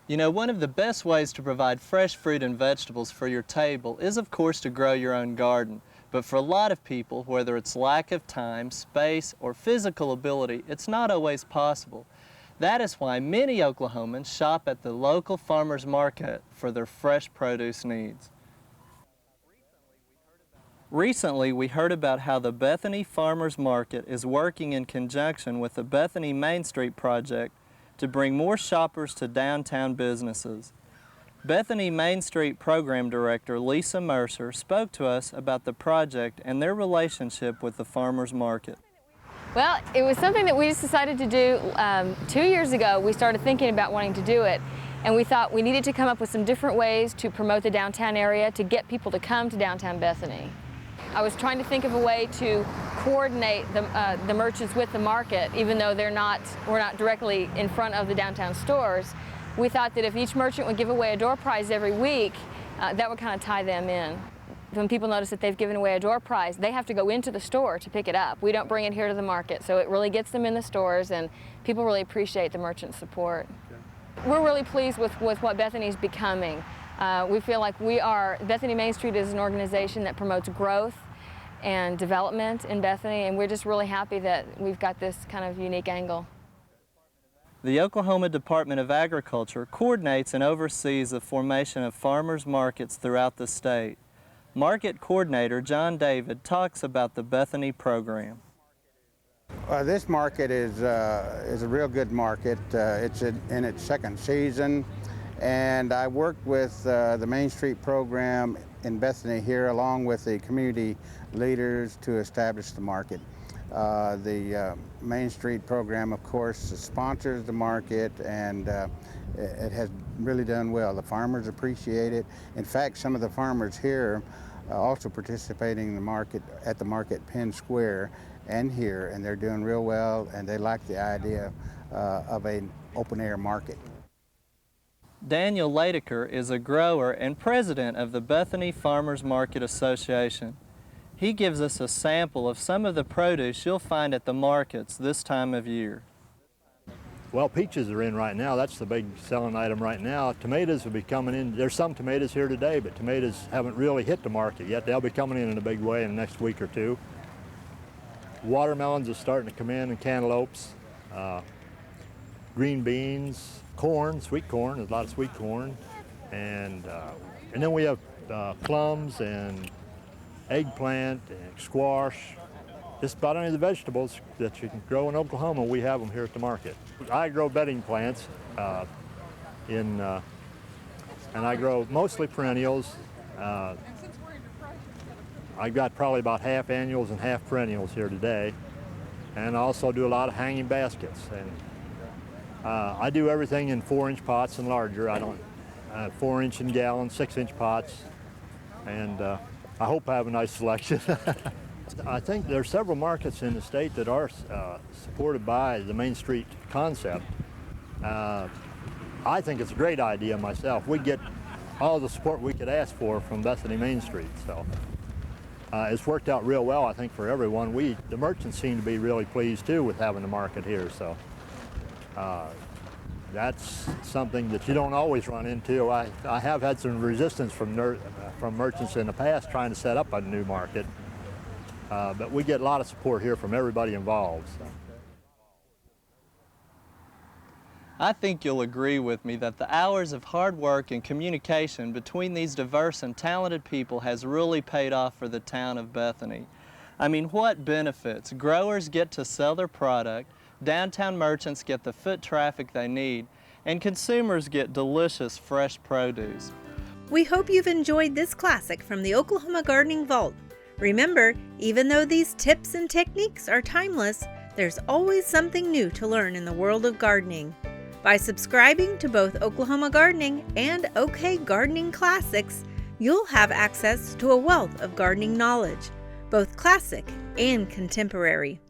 You know, one of the best ways to provide fresh fruit and vegetables for your table is, of course, to grow your own garden. But for a lot of people, whether it's lack of time, space, or physical ability, it's not always possible. That is why many Oklahomans shop at the local farmers market for their fresh produce needs. Recently, we heard about how the Bethany Farmers Market is working in conjunction with the Bethany Main Street project to bring more shoppers to downtown businesses. Bethany Main Street Program Director Lisa Mercer spoke to us about the project and their relationship with the farmers market. Well, it was something that we just decided to do 2 years ago. We started thinking about wanting to do it, and we thought we needed to come up with some different ways to promote the downtown area to get people to come to downtown Bethany. I was trying to think of a way to coordinate the merchants with the market, even though we're not directly in front of the downtown stores. We thought that if each merchant would give away a door prize every week, that would kind of tie them in. When people notice that they've given away a door prize, they have to go into the store to pick it up. We don't bring it here to the market, so it really gets them in the stores, and people really appreciate the merchant support. Okay. We're really pleased with what Bethany's becoming. We feel like Bethany Main Street is an organization that promotes growth and development in Bethany, and we're just really happy that we've got this kind of unique angle. The Oklahoma Department of Agriculture coordinates and oversees the formation of farmers markets throughout the state. Market Coordinator John David talks about the Bethany program. This market is a real good market. It's in its second season, and I worked with the Main Street program in Bethany here along with the community leaders to establish the market. The Main Street program, of course, sponsors the market, and it has really done well. The farmers appreciate it. In fact, some of the farmers here also participating in the market at the market Penn Square and here, and they're doing real well, and they like the idea of an open-air market. Daniel Ladeker is a grower and president of the Bethany Farmers Market Association. He gives us a sample of some of the produce you'll find at the markets this time of year. Well, peaches are in right now. That's the big selling item right now. Tomatoes will be coming in. There's some tomatoes here today, but tomatoes haven't really hit the market yet. They'll be coming in a big way in the next week or two. Watermelons are starting to come in, and cantaloupes, green beans, corn, sweet corn. There's a lot of sweet corn, and then we have plums and eggplant and squash. Just about any of the vegetables that you can grow in Oklahoma, we have them here at the market. I grow bedding plants, and I grow mostly perennials. I've got probably about half annuals and half perennials here today, and I also do a lot of hanging baskets. And I do everything in 4-inch pots and larger. I don't 4-inch in gallons, 6-inch pots, and I hope I have a nice selection. I think there are several markets in the state that are supported by the Main Street concept. I think it's a great idea myself. We get all the support we could ask for from Bethany Main Street, so it's worked out real well, I think, for everyone. The merchants seem to be really pleased too with having the market here, so that's something that you don't always run into. I have had some resistance from merchants in the past trying to set up a new market. But we get a lot of support here from everybody involved. So. I think you'll agree with me that the hours of hard work and communication between these diverse and talented people has really paid off for the town of Bethany. I mean, what benefits? Growers get to sell their product, downtown merchants get the foot traffic they need, and consumers get delicious fresh produce. We hope you've enjoyed this classic from the Oklahoma Gardening Vault. Remember, even though these tips and techniques are timeless, there's always something new to learn in the world of gardening. By subscribing to both Oklahoma Gardening and OK Gardening Classics, you'll have access to a wealth of gardening knowledge, both classic and contemporary.